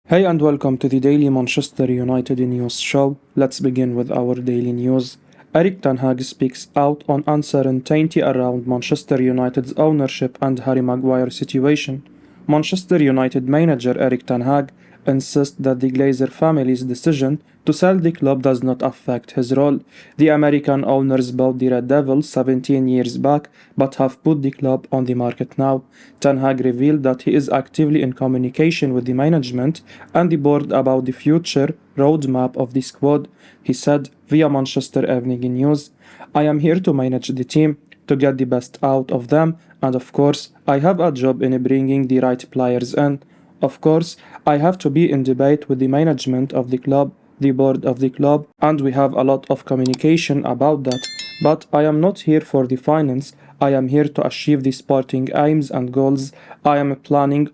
Hey and welcome to the Daily Manchester United News Show. Let's begin with our daily news. Erik Ten Hag speaks out on uncertainty around Manchester United's ownership and Harry Maguire situation. Manchester United manager Erik Ten Hag insists that the Glazer family's decision to sell the club does not affect his role. The American owners bought the Red Devils 17 years back but have put the club on the market now. Ten Hag revealed that he is actively in communication with the management and the board about the future roadmap of the squad. He said via Manchester Evening News, "I am here to manage the team, to get the best out of them, and of course, I have a job in bringing the right players in. Of course, I have to be in debate with the management of the club, the board of the club, and we have a lot of communication about that. But I am not here for the finance. I am here to achieve the sporting aims and goals. I am planning.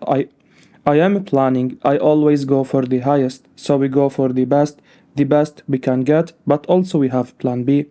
I always go for the highest, so we go for the best we can get, but also we have plan B."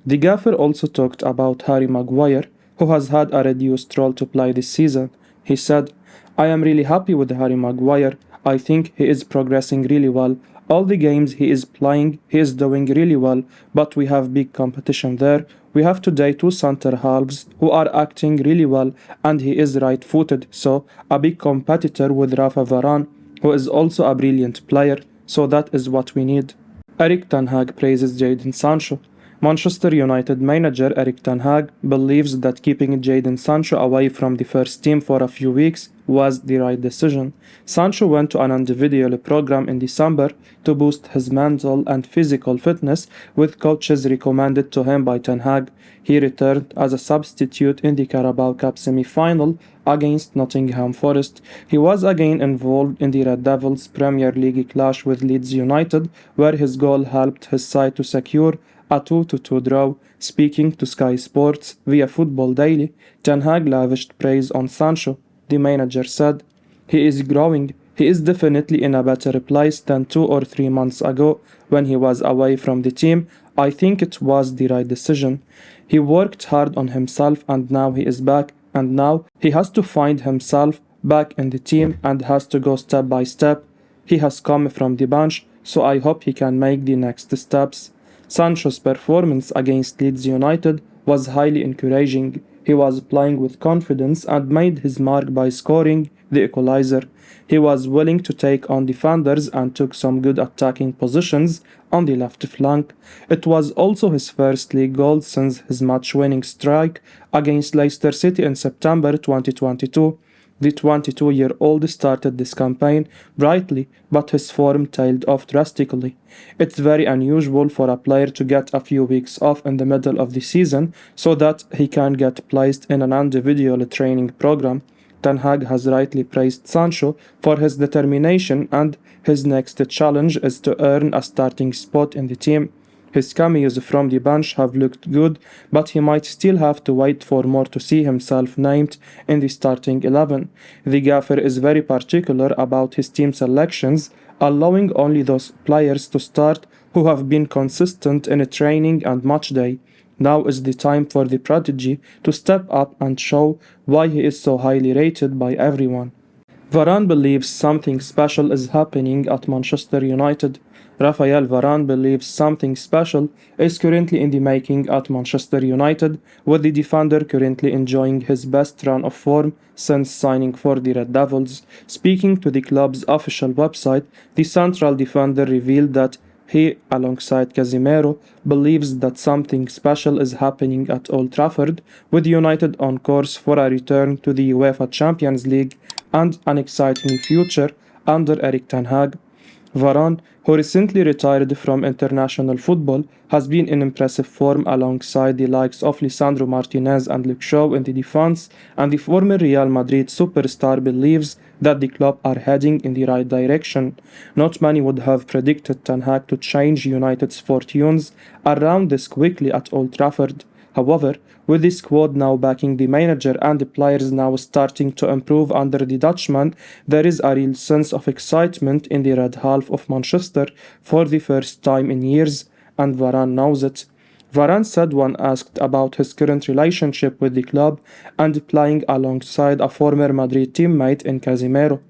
The gaffer also talked about Harry Maguire, who has had a reduced role to play this season. He said, "I am really happy with Harry Maguire. I think he is progressing really well. All the games he is playing, he is doing really well, but we have big competition there. We have today two center halves who are acting really well, and he is right-footed, so a big competitor with Raphael Varane, who is also a brilliant player, so that is what we need." Erik Ten Hag praises Jadon Sancho. Manchester United manager Erik Ten Hag believes that keeping Jadon Sancho away from the first team for a few weeks was the right decision. Sancho went to an individual program in December to boost his mental and physical fitness, with coaches recommended to him by Ten Hag. He returned as a substitute in the Carabao Cup semi-final against Nottingham Forest. He was again involved in the Red Devils Premier League clash with Leeds United, where his goal helped his side to secure a 2-2 draw. Speaking to Sky Sports via Football Daily, Ten Hag lavished praise on Sancho. The manager said, "He is growing. He is definitely in a better place than 2 or 3 months ago when he was away from the team. I think it was the right decision. He worked hard on himself and now he is back, and now he has to find himself back in the team and has to go step by step. He has come from the bench, so I hope he can make the next steps." Sancho's performance against Leeds United was highly encouraging. He was playing with confidence and made his mark by scoring the equalizer. He was willing to take on defenders and took some good attacking positions on the left flank. It was also his first league goal since his match-winning strike against Leicester City in September 2022. The 22-year-old started this campaign brightly, but his form tailed off drastically. It's very unusual for a player to get a few weeks off in the middle of the season so that he can get placed in an individual training program. Ten Hag has rightly praised Sancho for his determination, and his next challenge is to earn a starting spot in the team. His cameos from the bench have looked good, but he might still have to wait for more to see himself named in the starting 11. The gaffer is very particular about his team selections, allowing only those players to start who have been consistent in training and match day. Now is the time for the prodigy to step up and show why he is so highly rated by everyone. Varane believes something special is happening at Manchester United. Raphael Varane believes something special is currently in the making at Manchester United, with the defender currently enjoying his best run of form since signing for the Red Devils. Speaking to the club's official website, the central defender revealed that he, alongside Casemiro, believes that something special is happening at Old Trafford, with United on course for a return to the UEFA Champions League and an exciting future under Erik Ten Hag. Varane, who recently retired from international football, has been in impressive form alongside the likes of Lisandro Martinez and Luke Shaw in the defense, and the former Real Madrid superstar believes that the club are heading in the right direction. Not many would have predicted Ten Hag to change United's fortunes around this quickly at Old Trafford. However, with the squad now backing the manager and the players now starting to improve under the Dutchman, there is a real sense of excitement in the red half of Manchester for the first time in years, and Varane knows it. Varane said when asked about his current relationship with the club and playing alongside a former Madrid teammate in Casemiro,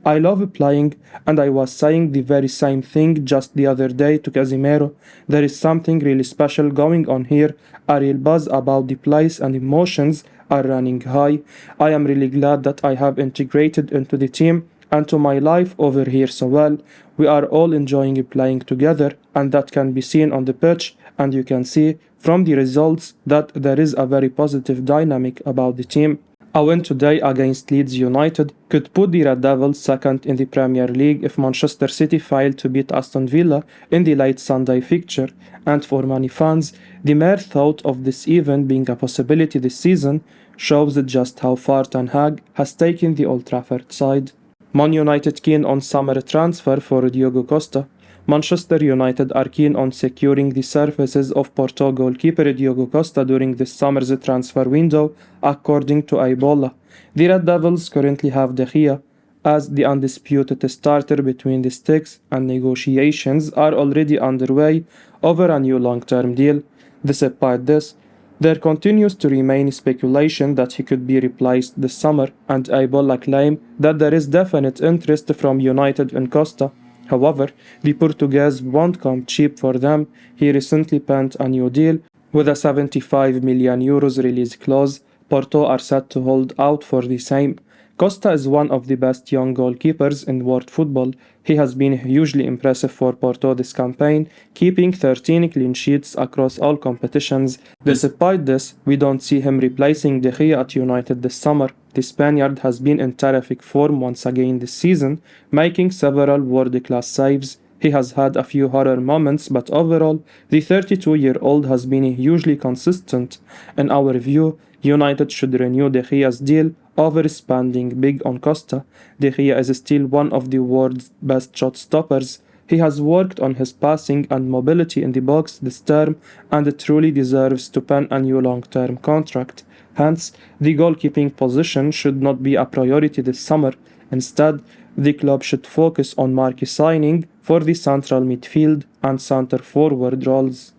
I love playing, and I was saying the very same thing just the other day to Casimiro. There is something really special going on here, a real buzz about the place, and emotions are running high. I am really glad that I have integrated into the team and to my life over here so well. We are all enjoying playing together, and that can be seen on the pitch, and you can see from the results that there is a very positive dynamic about the team. A win today against Leeds United could put the Red Devils second in the Premier League if Manchester City failed to beat Aston Villa in the late Sunday fixture, and for many fans, the mere thought of this even being a possibility this season shows just how far Ten Hag has taken the Old Trafford side. Man United keen on summer transfer for Diogo Costa. Manchester United are keen on securing the services of Porto goalkeeper Diogo Costa during this summer's transfer window, according to Aibolla. The Red Devils currently have De Gea as the undisputed starter between the sticks, and negotiations are already underway over a new long-term deal. Despite this, there continues to remain speculation that he could be replaced this summer, and Aibolla claim that there is definite interest from United in Costa. However, the Portuguese won't come cheap for them. He recently penned a new deal with a €75 million release clause. Porto are set to hold out for the same. Costa is one of the best young goalkeepers in world football. He has been hugely impressive for Porto this campaign, keeping 13 clean sheets across all competitions. Despite this, we don't see him replacing De Gea at United this summer. The Spaniard has been in terrific form once again this season, making several world-class saves. He has had a few horror moments, but overall, the 32-year-old has been hugely consistent. In our view, United should renew De Gea's deal over spending big on Costa. De Gea is still one of the world's best shot stoppers. He has worked on his passing and mobility in the box this term and truly deserves to pen a new long-term contract. Hence, the goalkeeping position should not be a priority this summer. Instead, the club should focus on marquee signing for the central midfield and centre forward roles.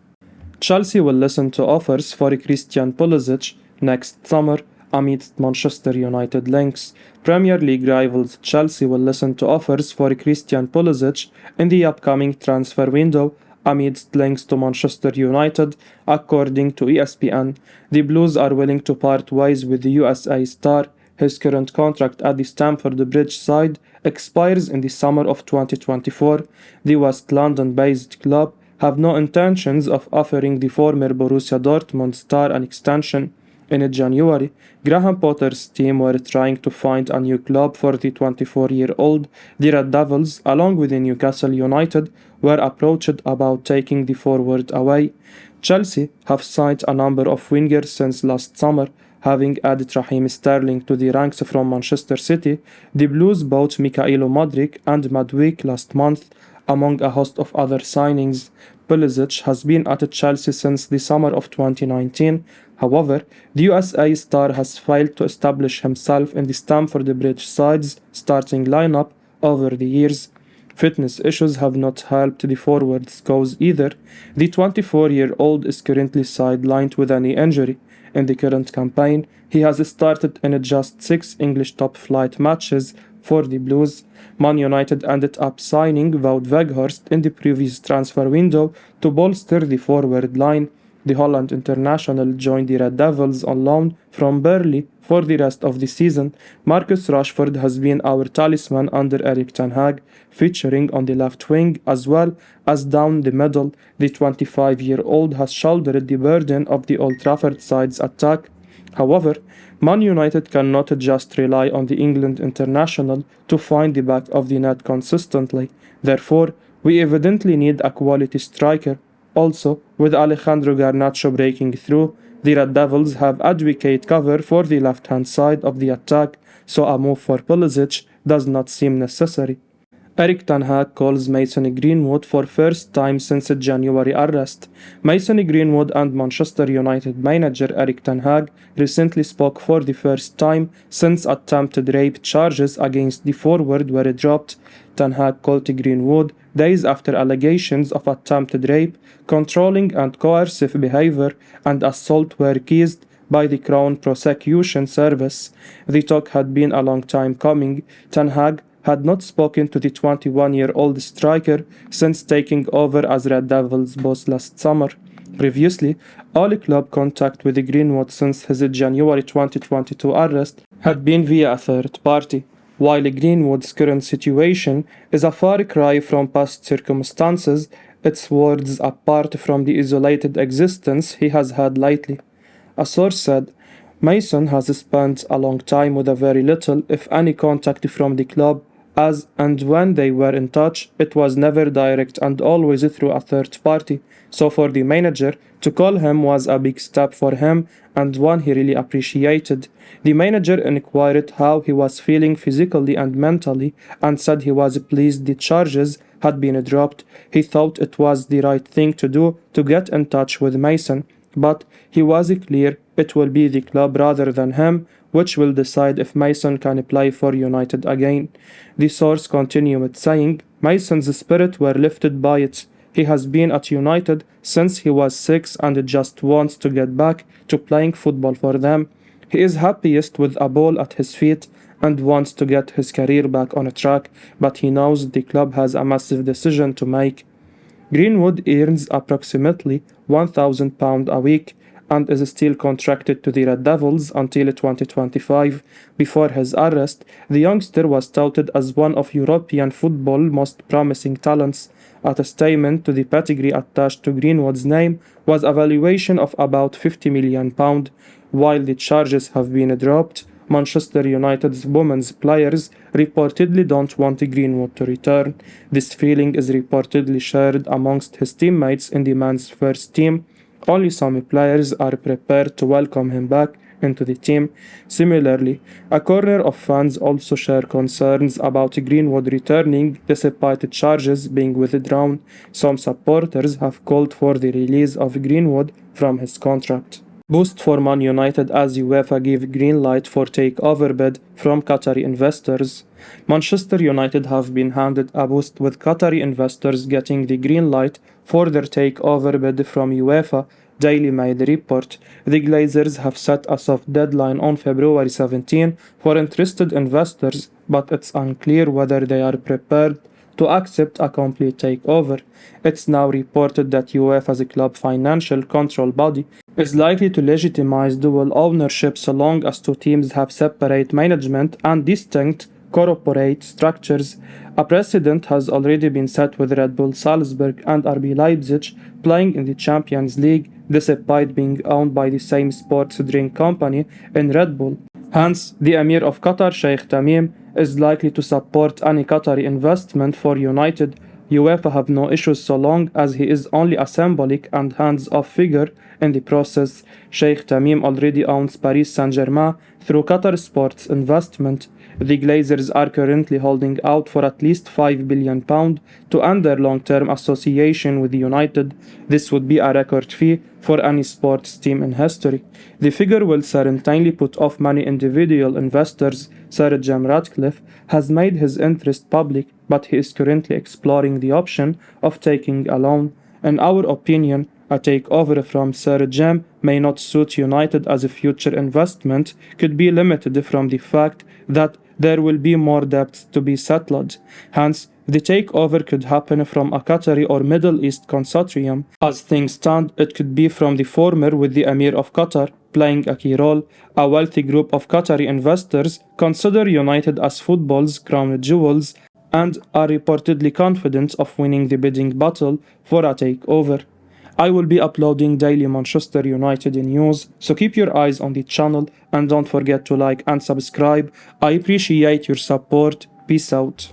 Chelsea will listen to offers for Christian Pulisic next summer amidst Manchester United links. Premier League rivals Chelsea will listen to offers for Christian Pulisic in the upcoming transfer window amidst links to Manchester United, according to ESPN. The Blues are willing to part ways with the USA star. His current contract at the Stamford Bridge side expires in the summer of 2024. The West London-based club have no intentions of offering the former Borussia Dortmund star an extension. In January, Graham Potter's team were trying to find a new club for the 24-year-old. The Red Devils, along with the Newcastle United, were approached about taking the forward away. Chelsea have signed a number of wingers since last summer, having added Raheem Sterling to the ranks from Manchester City. The Blues bought Mykhailo Mudryk and Madwyk last month, among a host of other signings. Pulisic has been at Chelsea since the summer of 2019. However, the USA star has failed to establish himself in the Stamford Bridge side's starting lineup over the years. Fitness issues have not helped the forward's cause either. The 24-year-old is currently sidelined with a knee injury. In the current campaign, he has started in just 6 English top-flight matches for the Blues. Man United ended up signing Wout Weghorst in the previous transfer window to bolster the forward line. The Holland international joined the Red Devils on loan from Burnley for the rest of the season. Marcus Rashford has been our talisman under Erik Ten Hag, featuring on the left wing as well as down the middle. The 25-year-old has shouldered the burden of the Old Trafford side's attack. However, Man United cannot just rely on the England international to find the back of the net consistently. Therefore, we evidently need a quality striker. Also, with Alejandro Garnacho breaking through, the Red Devils have adequate cover for the left-hand side of the attack, so a move for Pulisic does not seem necessary. Erik Ten Hag calls Mason Greenwood for first time since January arrest. Mason Greenwood and Manchester United manager Erik Ten Hag recently spoke for the first time since attempted rape charges against the forward were dropped. Ten Hag called Greenwood days after allegations of attempted rape, controlling and coercive behavior, and assault were accused by the Crown Prosecution Service. The talk had been a long time coming. Ten Hag had not spoken to the 21-year-old striker since taking over as Red Devils boss last summer. Previously, all club contact with Greenwood since his January 2022 arrest had been via a third party. While Greenwood's current situation is a far cry from past circumstances, it's worlds apart from the isolated existence he has had lately. A source said, Mason has spent a long time with a very little, if any, contact from the club, as and when they were in touch, it was never direct and always through a third party. So for the manager to call him was a big step for him and one he really appreciated. The manager inquired how he was feeling physically and mentally and said he was pleased the charges had been dropped. He thought it was the right thing to do to get in touch with Mason, but he was clear it will be the club rather than him which will decide if Mason can play for United again. The source continued saying, Mason's spirit were lifted by it. He has been at United since he was 6 and just wants to get back to playing football for them. He is happiest with a ball at his feet and wants to get his career back on track, but he knows the club has a massive decision to make. Greenwood earns approximately £1,000 a week and is still contracted to the Red Devils until 2025. Before his arrest, the youngster was touted as one of European football's most promising talents. At a statement to the pedigree attached to Greenwood's name was a valuation of about £50 million. While the charges have been dropped, Manchester United's women's players reportedly don't want Greenwood to return. This feeling is reportedly shared amongst his teammates in the men's first team. Only some players are prepared to welcome him back into the team. Similarly, a corner of fans also share concerns about Greenwood returning despite charges being withdrawn. Some supporters have called for the release of Greenwood from his contract. Boost for Man United as UEFA give green light for takeover bid from Qatari investors. Manchester United have been handed a boost with Qatari investors getting the green light for their takeover bid from UEFA, Daily Mail report. The Glazers have set a soft deadline on February 17 for interested investors, but it's unclear whether they are prepared to accept a complete takeover. It's now reported that UEFA's club financial control body is likely to legitimize dual ownership so long as two teams have separate management and distinct corporate structures. A precedent has already been set with Red Bull Salzburg and RB Leipzig playing in the Champions League despite being owned by the same sports drink company in Red Bull. Hence, the Emir of Qatar, Sheikh Tamim, is likely to support any Qatari investment for United. UEFA have no issues so long as he is only a symbolic and hands-off figure in the process. Sheikh Tamim already owns Paris Saint-Germain through Qatar Sports Investment. The Glazers are currently holding out for at least £5 billion to end their long-term association with United. This would be a record fee for any sports team in history. The figure will certainly put off many individual investors. Sir Jim Ratcliffe has made his interest public, but he is currently exploring the option of taking a loan. In our opinion, a takeover from Sir Jim may not suit United as a future investment could be limited from the fact that there will be more debts to be settled. Hence, the takeover could happen from a Qatari or Middle East consortium. As things stand, it could be from the former with the Emir of Qatar playing a key role. A wealthy group of Qatari investors consider United as football's crown jewels and are reportedly confident of winning the bidding battle for a takeover. I will be uploading daily Manchester United news, so keep your eyes on the channel and don't forget to like and subscribe. I appreciate your support. Peace out.